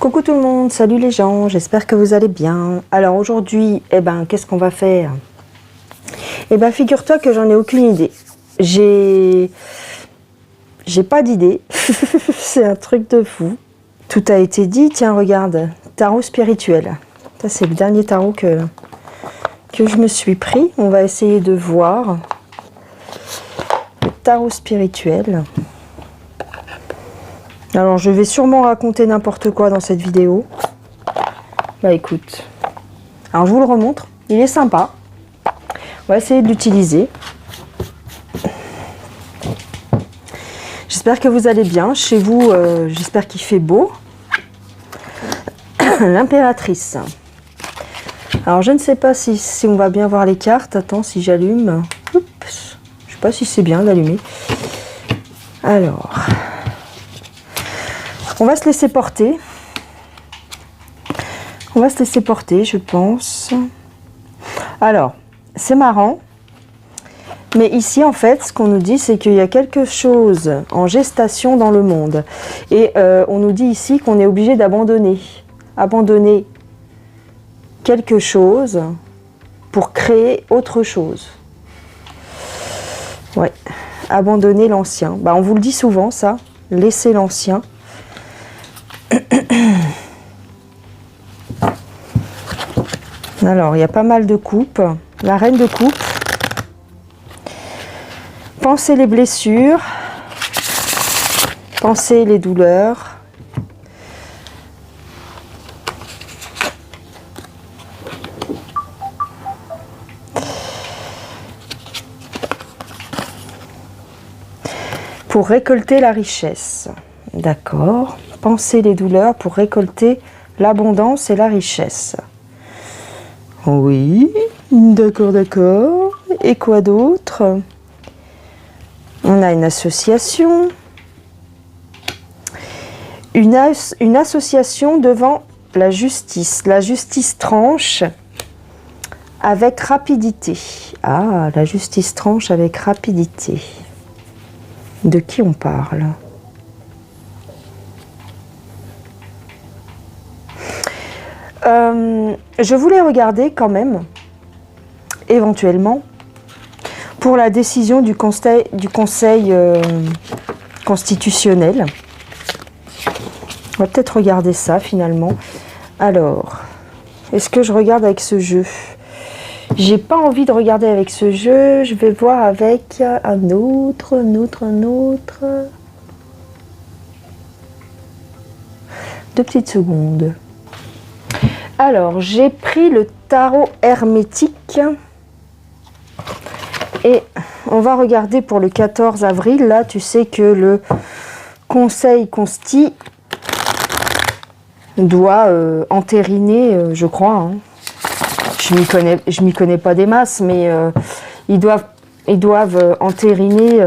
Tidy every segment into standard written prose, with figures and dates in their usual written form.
Coucou tout le monde, salut les gens, j'espère que vous allez bien. Alors aujourd'hui, qu'est-ce qu'on va faire? Figure-toi que j'en ai aucune idée. J'ai pas d'idée. C'est un truc de fou. Tout a été dit. Tiens, regarde, tarot spirituel. Ça, c'est le dernier tarot que je me suis pris. On va essayer de voir le tarot spirituel. Alors, je vais sûrement raconter n'importe quoi dans cette vidéo. Bah écoute, alors je vous le remontre. Il est sympa. On va essayer de l'utiliser. J'espère que vous allez bien. Chez vous, j'espère qu'il fait beau. L'impératrice. Alors, je ne sais pas si on va bien voir les cartes. Attends, si j'allume. Oups. Je ne sais pas si c'est bien d'allumer. Alors, on va se laisser porter. On va se laisser porter, je pense. Alors, c'est marrant. Mais ici, en fait, ce qu'on nous dit, c'est qu'il y a quelque chose en gestation dans le monde. Et on nous dit ici qu'on est obligé d'abandonner. Abandonner quelque chose pour créer autre chose. Ouais. Abandonner l'ancien. Bah, on vous le dit souvent, ça. Laisser l'ancien. Alors, il y a pas mal de coupes. La reine de coupe. Pensez les blessures. Pensez les douleurs. Pour récolter la richesse. D'accord. Pensez les douleurs pour récolter l'abondance et la richesse. Oui, d'accord, d'accord. Et quoi d'autre? On a une association. Une association devant la justice. La justice tranche avec rapidité. Ah, la justice tranche avec rapidité. De qui on parle? Je voulais regarder quand même, éventuellement, pour la décision du conseil constitutionnel. On va peut-être regarder ça finalement. Alors, est-ce que je regarde avec ce jeu? J'ai pas envie de regarder avec ce jeu. Je vais voir avec un autre. 2 petites secondes. Alors, j'ai pris le tarot hermétique et on va regarder pour le 14 avril. Là, tu sais que le Conseil Consti doit entériner, je crois. Hein. Je m'y connais pas des masses, mais ils doivent entériner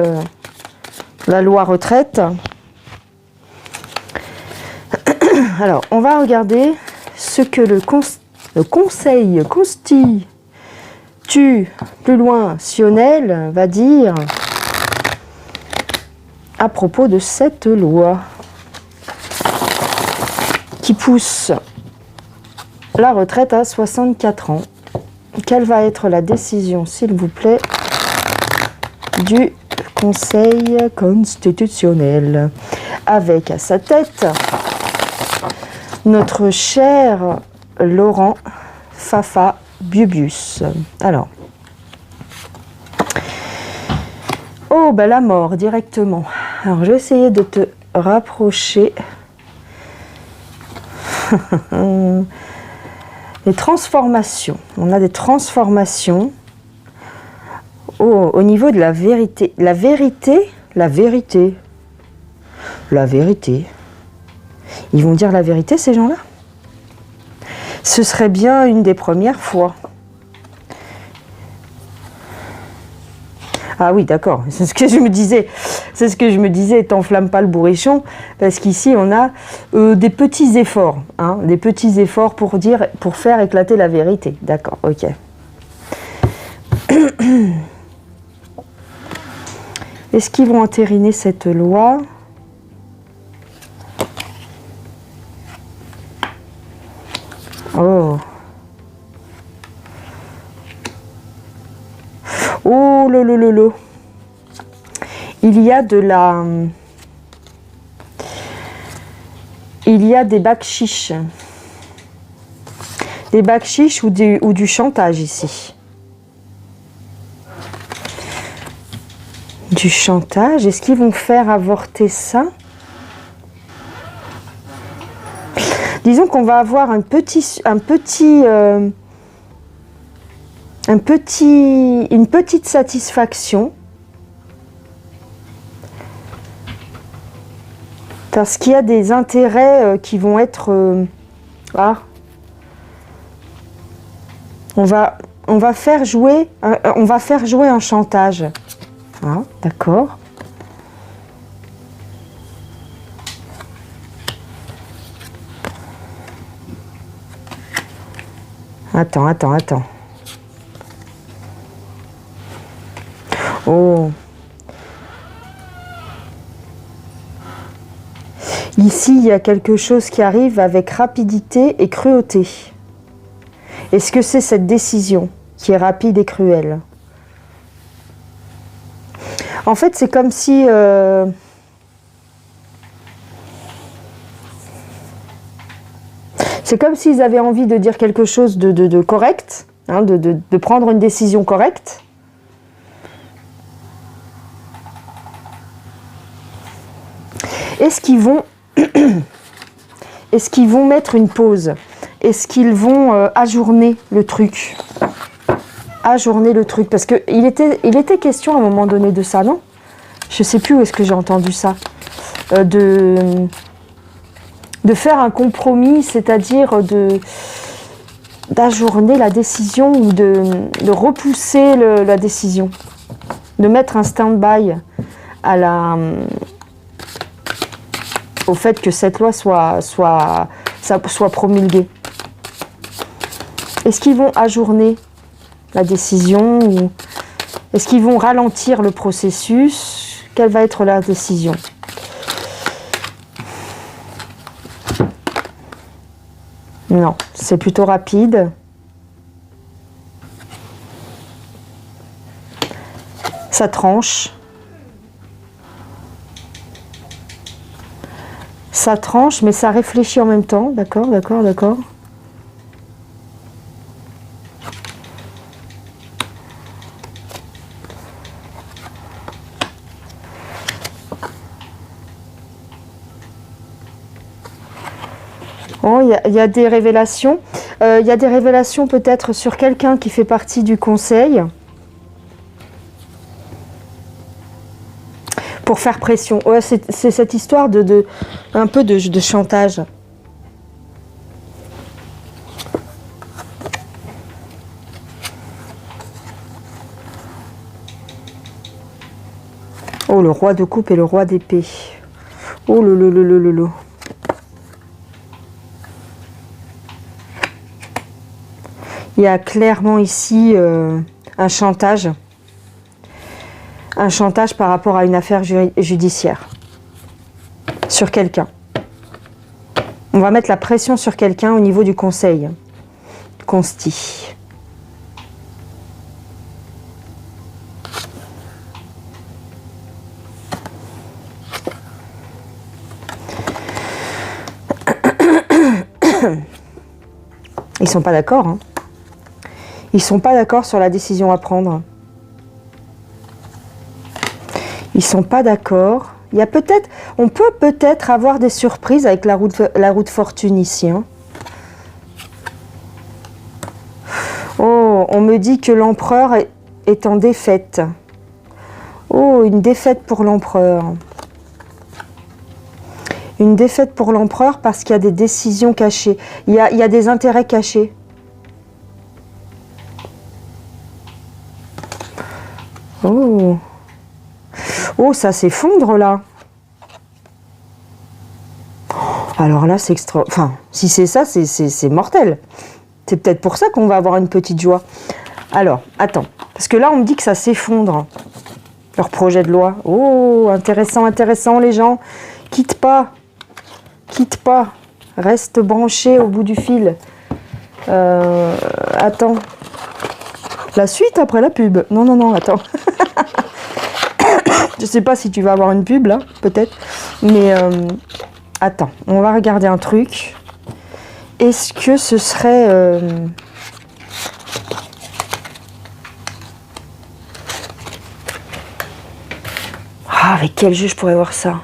la loi retraite. Alors, on va regarder ce que le Conseil Constitutionnel va dire à propos de cette loi qui pousse la retraite à 64 ans. Quelle va être la décision, s'il vous plaît, du Conseil constitutionnel? Avec à sa tête notre cher Laurent Fafa Bubius. Alors. Oh, ben la mort, directement. Alors, je vais essayer de te rapprocher. Les transformations. On a des transformations au niveau de la vérité. La vérité. Ils vont dire la vérité, ces gens-là? Ce serait bien une des premières fois. Ah oui, d'accord, c'est ce que je me disais. C'est ce que je me disais, t'enflamme pas le bourrichon, parce qu'ici, on a des petits efforts. Hein, des petits efforts pour faire éclater la vérité. D'accord, ok. Est-ce qu'ils vont entériner cette loi? Oh. Oh, lolo. Il y a de la... Il y a des bakchiches. Des bakchiches ou du chantage ici. Du chantage. Est-ce qu'ils vont faire avorter ça? Disons qu'on va avoir une petite satisfaction. Parce qu'il y a des intérêts qui vont être... on va faire jouer un chantage. Ah, d'accord. Attends. Oh. Ici, il y a quelque chose qui arrive avec rapidité et cruauté. Est-ce que c'est cette décision qui est rapide et cruelle? En fait, c'est comme si... c'est comme s'ils avaient envie de dire quelque chose de correct, hein, de prendre une décision correcte. Est-ce qu'ils vont... Est-ce qu'ils vont mettre une pause? Est-ce qu'ils vont ajourner le truc? Ajourner le truc, parce qu'il était question à un moment donné de ça, non? Je sais plus où est-ce que j'ai entendu ça. De faire un compromis, c'est-à-dire d'ajourner la décision ou de repousser la décision. De mettre un stand-by au fait que cette loi soit promulguée. Est-ce qu'ils vont ajourner la décision ou est-ce qu'ils vont ralentir le processus? Quelle va être leur décision? Non, c'est plutôt rapide. Ça tranche. Ça tranche, mais ça réfléchit en même temps. D'accord. Oh, il y a des révélations. Il y a des révélations peut-être sur quelqu'un qui fait partie du conseil. Pour faire pression. Ouais, c'est cette histoire un peu de chantage. Oh, le roi de coupe et le roi d'épée. Oh, le. Il y a clairement ici un chantage. Un chantage par rapport à une affaire judiciaire. Sur quelqu'un. On va mettre la pression sur quelqu'un au niveau du conseil. Consti. Ils sont pas d'accord, hein. Ils sont pas d'accord sur la décision à prendre. Ils sont pas d'accord. Il y a peut-être, on peut peut-être avoir des surprises avec la roue de fortune ici, hein. Oh, on me dit que l'empereur est en défaite. Oh, une défaite pour l'empereur. Une défaite pour l'empereur parce qu'il y a des décisions cachées. Il y a des intérêts cachés. Oh. Oh, ça s'effondre là. Alors là, c'est extra... Enfin, si c'est ça, c'est mortel. C'est peut-être pour ça qu'on va avoir une petite joie. Alors, attends. Parce que là, on me dit que ça s'effondre. Leur projet de loi. Oh, intéressant les gens. Quitte pas. Reste branché au bout du fil. Attends. La suite après la pub. Non, non, non, attends. Je sais pas si tu vas avoir une pub là, peut-être. Mais attends, on va regarder un truc. Est-ce que ce serait... Ah, avec quel jeu je pourrais voir ça?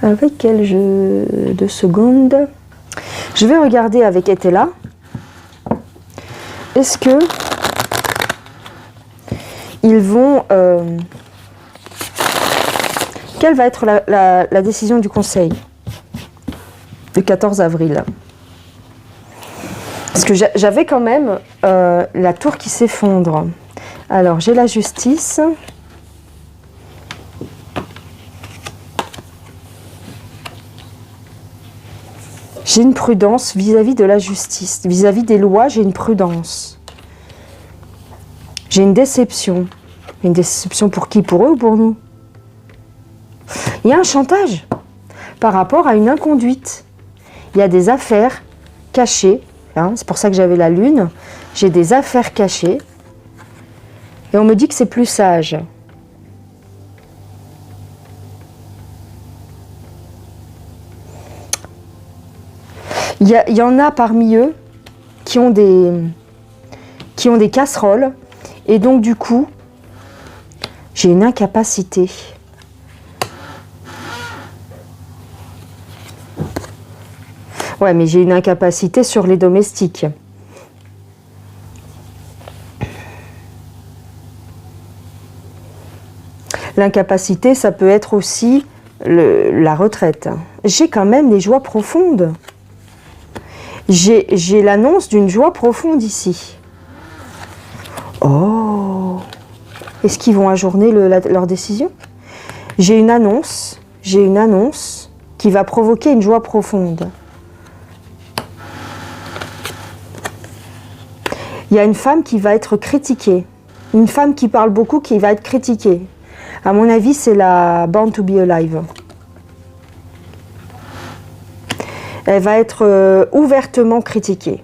Avec quel jeu? 2 secondes. Je vais regarder avec Etela. Est-ce que ils vont... quelle va être la décision du Conseil le 14 avril? Parce que j'avais quand même la tour qui s'effondre. Alors, j'ai la justice. J'ai une prudence vis-à-vis de la justice. Vis-à-vis des lois, j'ai une prudence. J'ai une déception. Une déception pour qui? Pour eux ou pour nous? Il y a un chantage par rapport à une inconduite. Il y a des affaires cachées. Hein, c'est pour ça que j'avais la lune. J'ai des affaires cachées. Et on me dit que c'est plus sage. Il y en a parmi eux qui ont des casseroles. Et donc du coup, j'ai une incapacité. Ouais, mais j'ai une incapacité sur les domestiques. L'incapacité, ça peut être aussi la retraite. J'ai quand même des joies profondes. J'ai l'annonce d'une joie profonde ici. Oh! Est-ce qu'ils vont ajourner leur décision? J'ai une annonce qui va provoquer une joie profonde. Il y a une femme qui va être critiquée. Une femme qui parle beaucoup qui va être critiquée. À mon avis, c'est la Born to be Alive. Elle va être ouvertement critiquée.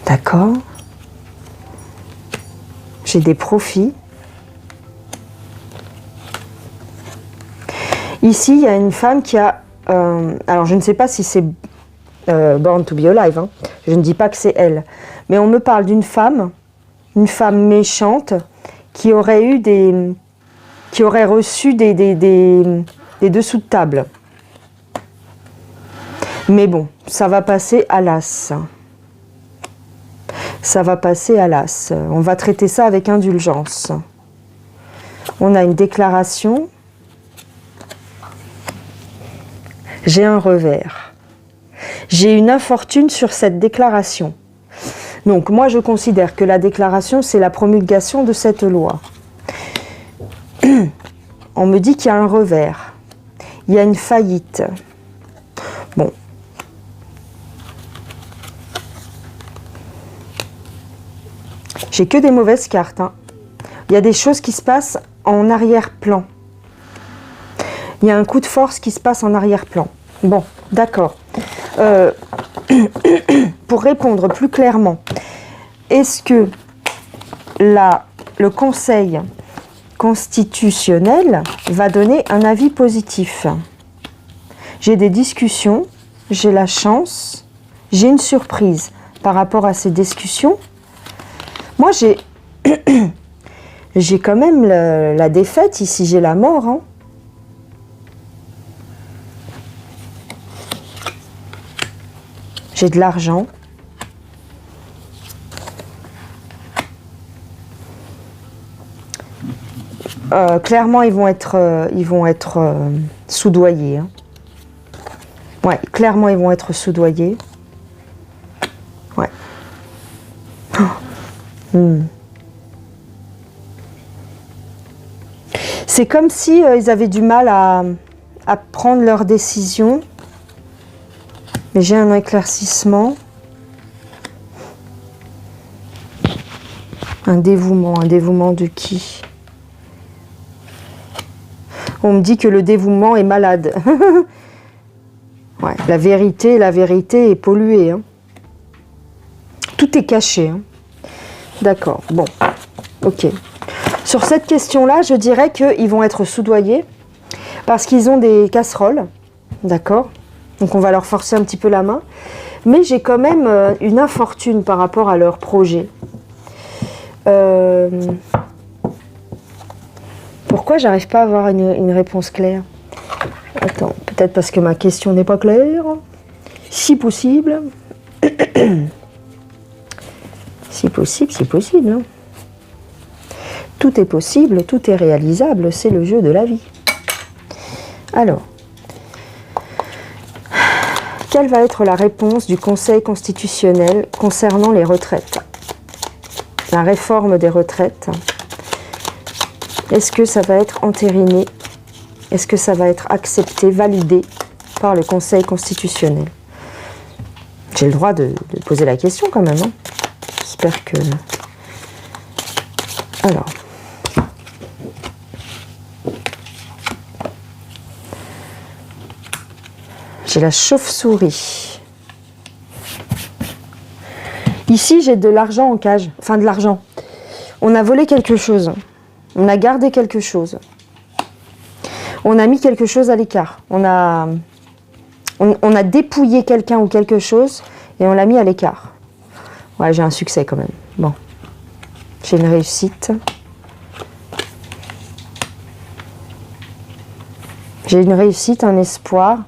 D'accord. J'ai des profits. Ici, il y a une femme qui a... alors, je ne sais pas si c'est Born to be Alive. Hein. Je ne dis pas que c'est elle. Mais on me parle d'une femme, une femme méchante, qui aurait eu qui aurait reçu des dessous de table. Mais bon, ça va passer à l'as. Ça va passer à l'as. On va traiter ça avec indulgence. On a une déclaration. J'ai un revers. J'ai une infortune sur cette déclaration. Donc moi je considère que la déclaration c'est la promulgation de cette loi. On me dit qu'il y a un revers. Il y a une faillite. Bon. J'ai que des mauvaises cartes. Hein. Il y a des choses qui se passent en arrière-plan. Il y a un coup de force qui se passe en arrière-plan. Bon, d'accord. Pour répondre plus clairement, est-ce que le Conseil constitutionnel va donner un avis positif? J'ai des discussions, j'ai la chance, j'ai une surprise par rapport à ces discussions. Moi, j'ai quand même la défaite ici, j'ai la mort. Hein. J'ai de l'argent. Clairement, ils vont être soudoyés. Hein. Ouais, clairement, ils vont être soudoyés. Ouais. C'est comme si ils avaient du mal à prendre leurs décisions. Mais j'ai un éclaircissement. Un dévouement de qui? On me dit que le dévouement est malade. Ouais, la vérité est polluée. Hein. Tout est caché. Hein. D'accord, bon, ok. Sur cette question-là, je dirais qu'ils vont être soudoyés parce qu'ils ont des casseroles. D'accord? Donc on va leur forcer un petit peu la main. Mais j'ai quand même une infortune par rapport à leur projet. Pourquoi j'arrive pas à avoir une réponse claire? Attends, peut-être parce que ma question n'est pas claire. Si possible. Si possible, si possible. Hein. Tout est possible, tout est réalisable, c'est le jeu de la vie. Alors, quelle va être la réponse du Conseil constitutionnel concernant les retraites? La réforme des retraites. Est-ce que ça va être entériné? Est-ce que ça va être accepté, validé par le Conseil constitutionnel? J'ai le droit de poser la question quand même. Hein. J'espère que... Alors... J'ai la chauve-souris. Ici, j'ai de l'argent en cage. Enfin, de l'argent. On a volé quelque chose. On a gardé quelque chose. On a mis quelque chose à l'écart. On a dépouillé quelqu'un ou quelque chose et on l'a mis à l'écart. Ouais, j'ai un succès quand même. Bon. J'ai une réussite. J'ai une réussite, un espoir.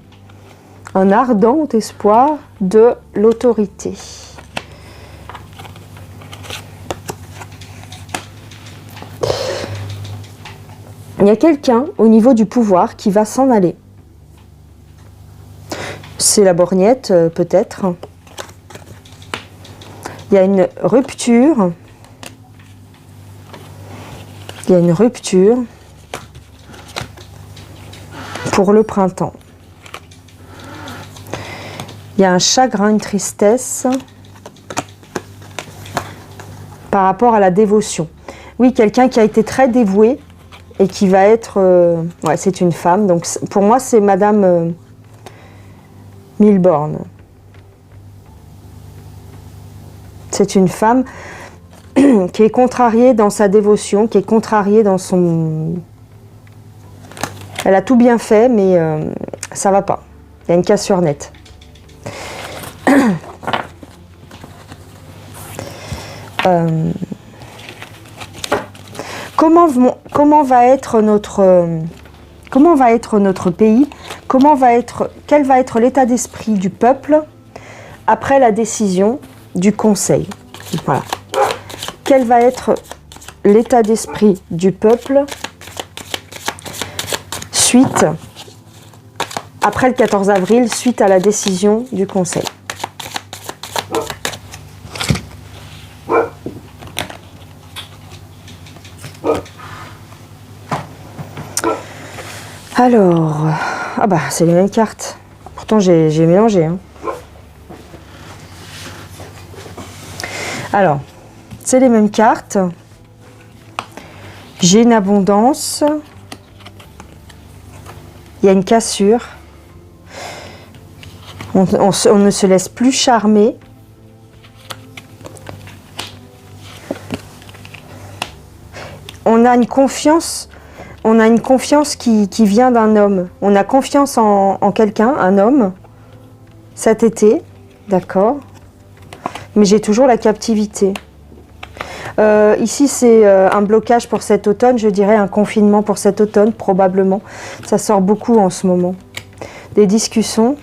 Un ardent espoir de l'autorité. Il y a quelqu'un au niveau du pouvoir qui va s'en aller. C'est la borgnette, peut-être. Il y a une rupture. Il y a une rupture pour le printemps. Il y a un chagrin, une tristesse par rapport à la dévotion. Oui, quelqu'un qui a été très dévoué et qui va être... ouais, c'est une femme. Donc, pour moi, c'est Madame Milborn. C'est une femme qui est contrariée dans sa dévotion, qui est contrariée dans son... Elle a tout bien fait, mais ça va pas. Il y a une cassure nette. Comment va être notre pays? Quel va être l'état d'esprit du peuple après la décision du Conseil? Voilà. Quel va être l'état d'esprit du peuple après le 14 avril, suite à la décision du Conseil? Alors, ah bah c'est les mêmes cartes. Pourtant j'ai mélangé. Hein. Alors, c'est les mêmes cartes. J'ai une abondance. Il y a une cassure. On ne se laisse plus charmer. On a une confiance. On a une confiance qui vient d'un homme. On a confiance en quelqu'un, un homme, cet été, d'accord. Mais j'ai toujours la captivité. Ici, c'est un blocage pour cet automne, je dirais un confinement pour cet automne, probablement. Ça sort beaucoup en ce moment. Des discussions.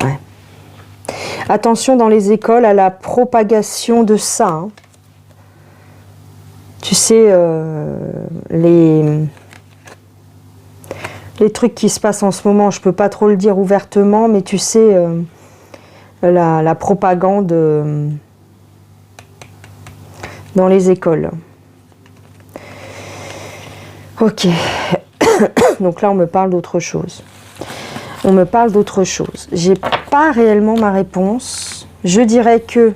Ouais. Attention dans les écoles à la propagation de ça. Hein. Tu sais, les trucs qui se passent en ce moment, je ne peux pas trop le dire ouvertement, mais tu sais, la propagande dans les écoles. Ok. Donc là, on me parle d'autre chose. On me parle d'autre chose. J'ai pas réellement ma réponse. Je dirais que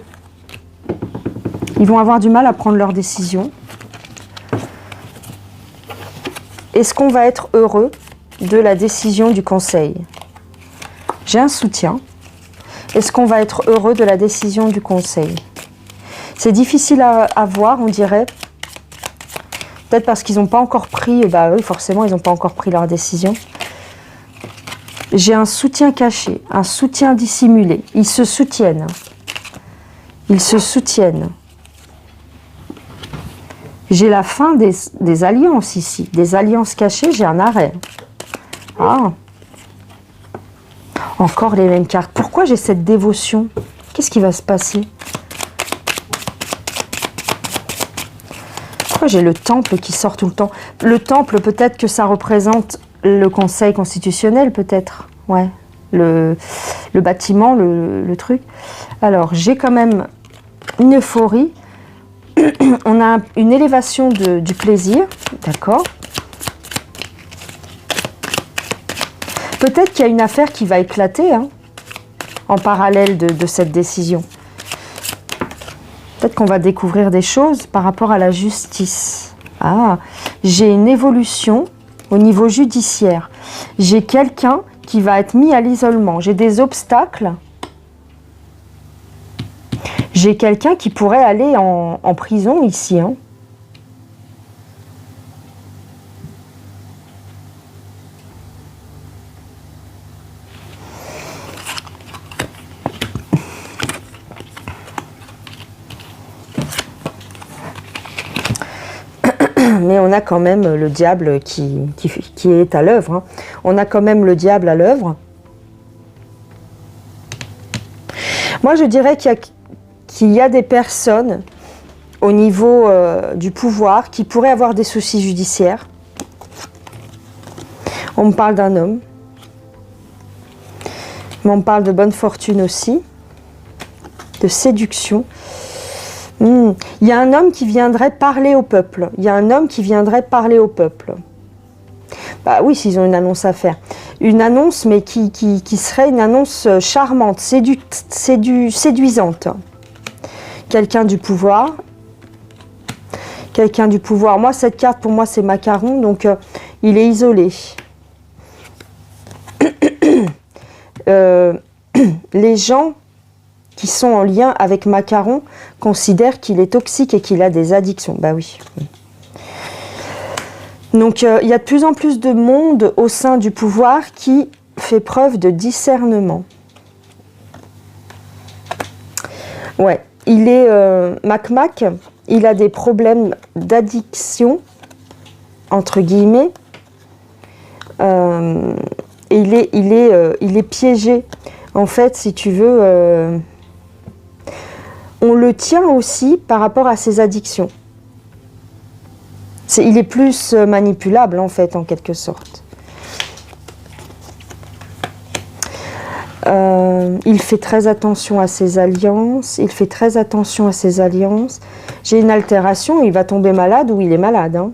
Ils vont avoir du mal à prendre leurs décisions. Est-ce qu'on va être heureux de la décision du conseil? J'ai un soutien. Est-ce qu'on va être heureux de la décision du conseil? C'est difficile à voir, on dirait. Peut-être parce qu'ils n'ont pas encore pris, bah oui, forcément, ils n'ont pas encore pris leur décision. J'ai un soutien caché, un soutien dissimulé. Ils se soutiennent. Ils se soutiennent. J'ai la fin des alliances ici. Des alliances cachées, j'ai un arrêt. Ah. Encore les mêmes cartes. Pourquoi j'ai cette dévotion? Qu'est-ce qui va se passer? Pourquoi j'ai le temple qui sort tout le temps? Le temple, peut-être que ça représente le conseil constitutionnel, peut-être. Ouais. Le bâtiment, le truc. Alors, j'ai quand même une euphorie. On a une élévation du plaisir. D'accord. Peut-être qu'il y a une affaire qui va éclater hein, en parallèle de cette décision. Peut-être qu'on va découvrir des choses par rapport à la justice. Ah, j'ai une évolution au niveau judiciaire. J'ai quelqu'un qui va être mis à l'isolement. J'ai des obstacles. J'ai quelqu'un qui pourrait aller en prison ici. Hein. Mais on a quand même le diable qui est à l'œuvre. Hein. On a quand même le diable à l'œuvre. Moi, je dirais qu'il y a des personnes au niveau du pouvoir qui pourraient avoir des soucis judiciaires. On me parle d'un homme. Mais on me parle de bonne fortune aussi. De séduction. Il y a un homme qui viendrait parler au peuple. Il y a un homme qui viendrait parler au peuple. Bah oui, s'ils ont une annonce à faire. Une annonce, mais qui serait une annonce charmante, séduisante. Quelqu'un du pouvoir. Quelqu'un du pouvoir. Moi, cette carte, pour moi, c'est Macaron, donc il est isolé. Les gens qui sont en lien avec Macaron considèrent qu'il est toxique et qu'il a des addictions. Bah oui. Donc il y a de plus en plus de monde au sein du pouvoir qui fait preuve de discernement. Ouais, il est Mac, il a des problèmes d'addiction, entre guillemets. Il est piégé. En fait, si tu veux... on le tient aussi par rapport à ses addictions. Il est plus manipulable, en fait, en quelque sorte. Il fait très attention à ses alliances. Il fait très attention à ses alliances. J'ai une altération, il va tomber malade ou il est malade. Hein.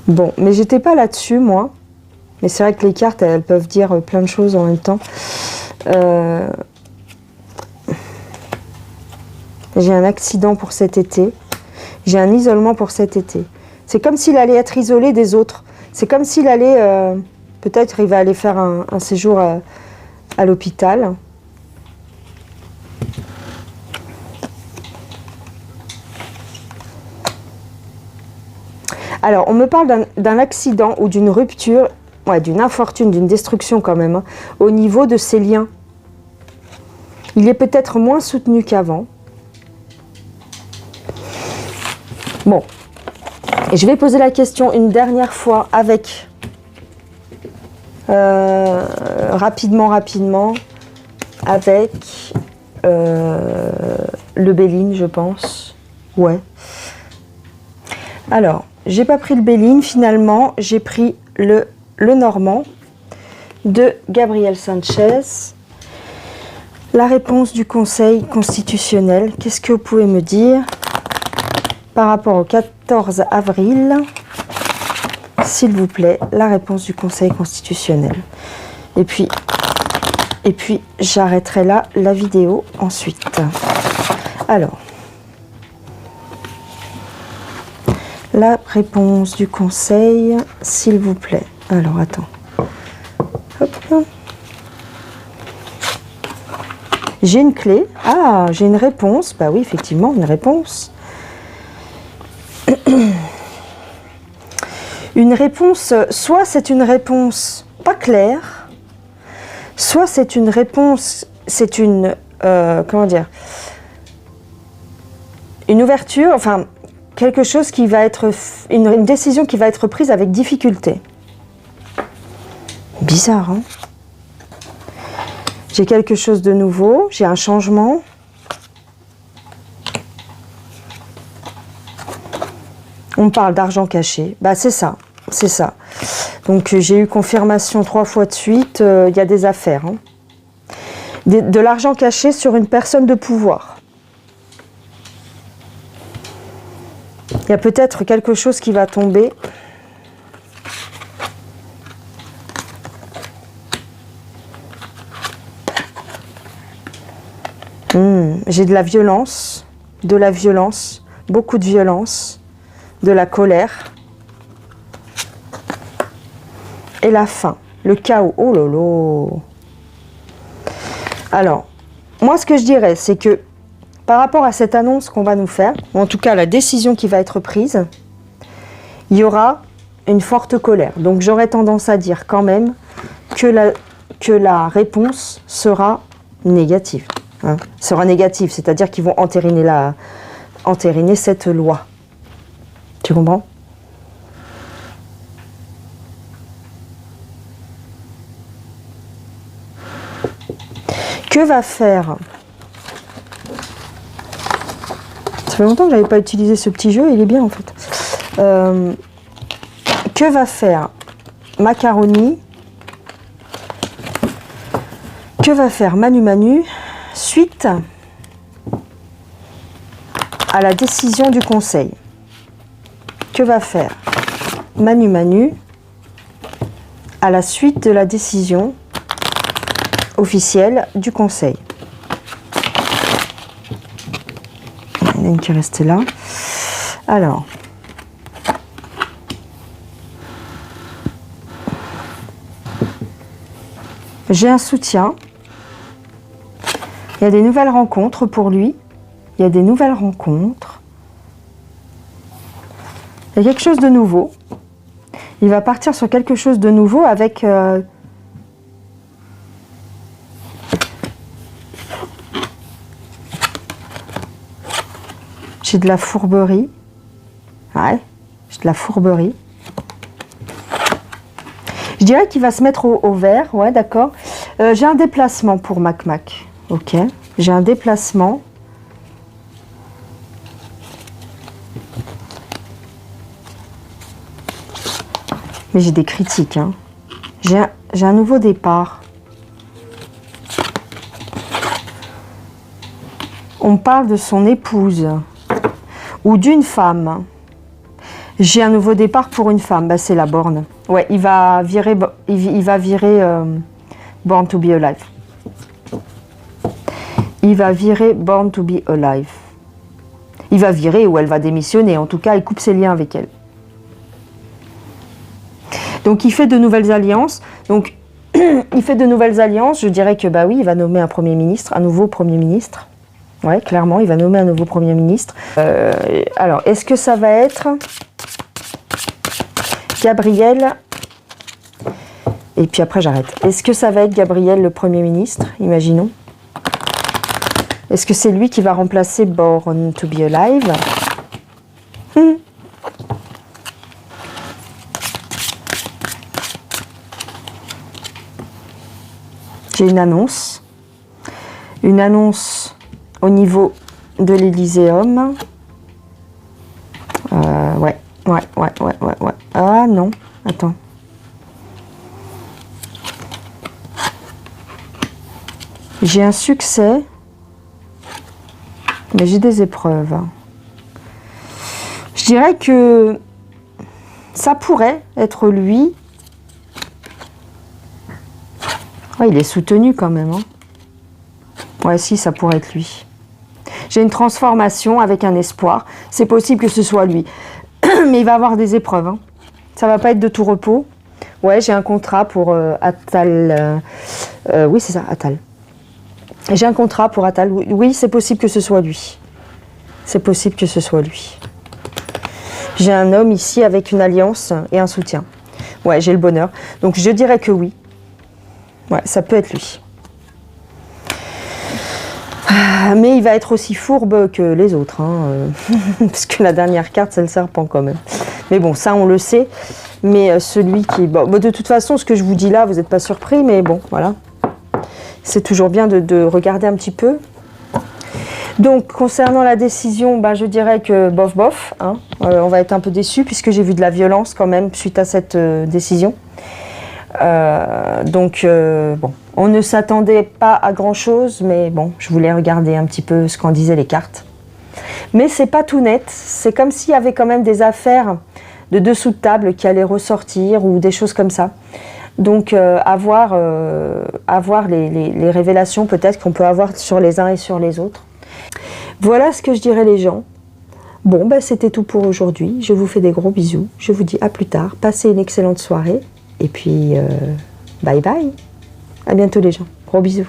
Bon, mais j'étais pas là-dessus, moi. Mais c'est vrai que les cartes, elles peuvent dire plein de choses en même temps. J'ai un accident pour cet été. J'ai un isolement pour cet été. C'est comme s'il allait être isolé des autres. C'est comme s'il allait... peut-être il va aller faire un séjour à l'hôpital. Alors, on me parle d'un accident ou d'une rupture, ouais, d'une infortune, d'une destruction quand même, hein, au niveau de ses liens. Il est peut-être moins soutenu qu'avant. Bon, et je vais poser la question une dernière fois avec, rapidement, avec le Béline, je pense. Ouais. Alors, j'ai pas pris le Béline, finalement, j'ai pris le Normand de Gabriel Sanchez. La réponse du Conseil constitutionnel, qu'est-ce que vous pouvez me dire? par rapport au 14 avril, s'il vous plaît, la réponse du Conseil constitutionnel. Et puis j'arrêterai là la vidéo ensuite. Alors, la réponse du Conseil, s'il vous plaît. Alors, attends. Hop. J'ai une clé. Ah, j'ai une réponse. Bah oui, effectivement, une réponse. Une réponse, soit c'est une réponse pas claire, soit c'est une réponse, c'est une, comment dire, une ouverture, enfin, quelque chose qui va être, une décision qui va être prise avec difficulté. Bizarre, hein? J'ai quelque chose de nouveau, j'ai un changement. On me parle d'argent caché. Bah, c'est ça, c'est ça. Donc, j'ai eu confirmation 3 fois de suite, il y a des affaires. Hein. De l'argent caché sur une personne de pouvoir. Il y a peut-être quelque chose qui va tomber. J'ai de la violence, beaucoup de violence. De la colère et la faim, le chaos. Oh lolo. Alors, moi ce que je dirais, c'est que par rapport à cette annonce qu'on va nous faire, ou en tout cas la décision qui va être prise, il y aura une forte colère. Donc j'aurais tendance à dire quand même que la réponse sera négative. Hein, sera négative, c'est-à-dire qu'ils vont entériner cette loi. Tu comprends? Que va faire? Ça fait longtemps que je n'avais pas utilisé ce petit jeu, il est bien en fait. Que va faire Macaroni? Que va faire Manu Manu suite à la décision du Conseil? Que va faire Manu Manu à la suite de la décision officielle du Conseil? Il y en a une qui reste là. Alors, j'ai un soutien. Il y a des nouvelles rencontres pour lui. Il y a des nouvelles rencontres. Il y a quelque chose de nouveau. Il va partir sur quelque chose de nouveau avec... J'ai de la fourberie. Ouais, j'ai de la fourberie. Je dirais qu'il va se mettre au vert. Ouais, d'accord. J'ai un déplacement pour Mac Mac. Ok. J'ai un déplacement. Mais j'ai des critiques. Hein. J'ai un nouveau départ. On me parle de son épouse ou d'une femme. J'ai un nouveau départ pour une femme. Bah, c'est la borne. Ouais, il va virer Born to be Alive. Il va virer Born to be Alive. Il va virer ou elle va démissionner. En tout cas, il coupe ses liens avec elle. Donc, il fait de nouvelles alliances. Donc, il fait de nouvelles alliances. Je dirais que, bah oui, il va nommer un Premier ministre, un nouveau Premier ministre. Ouais, clairement, il va nommer un nouveau Premier ministre. Alors, est-ce que ça va être Gabriel? Et puis après, j'arrête. Est-ce que ça va être Gabriel, le Premier ministre? Imaginons. Est-ce que c'est lui qui va remplacer Born to be Alive? J'ai une annonce. Une annonce au niveau de l'Elyséeum. Ouais. Ah non, attends. J'ai un succès, mais j'ai des épreuves. Je dirais que ça pourrait être lui. Ouais, il est soutenu quand même. Hein. Ouais, si, ça pourrait être lui. J'ai une transformation avec un espoir. C'est possible que ce soit lui. Mais il va avoir des épreuves. Hein. Ça va pas être de tout repos. Ouais, j'ai un contrat pour Atal. Oui, c'est ça, Atal. J'ai un contrat pour Atal. Oui, c'est possible que ce soit lui. C'est possible que ce soit lui. J'ai un homme ici avec une alliance et un soutien. Ouais, j'ai le bonheur. Donc je dirais que oui. Ouais, ça peut être lui. Mais il va être aussi fourbe que les autres. Hein, parce que la dernière carte, c'est le serpent quand même. Mais bon, ça on le sait. Mais celui qui... Bon, de toute façon, ce que je vous dis là, vous n'êtes pas surpris. Mais bon, voilà. C'est toujours bien de regarder un petit peu. Donc, concernant la décision, ben, je dirais que bof bof. Hein, on va être un peu déçus puisque j'ai vu de la violence quand même suite à cette décision. Bon, on ne s'attendait pas à grand chose, mais bon, je voulais regarder un petit peu ce qu'en disaient les cartes. Mais c'est pas tout net, c'est comme s'il y avait quand même des affaires de dessous de table qui allaient ressortir ou des choses comme ça. Donc avoir les révélations peut-être qu'on peut avoir sur les uns et sur les autres. Voilà ce que je dirais les gens. Bon, ben, c'était tout pour aujourd'hui. Je vous fais des gros bisous. Je vous dis à plus tard. Passez une excellente soirée. Et puis, bye bye. À bientôt les gens. Gros bisous.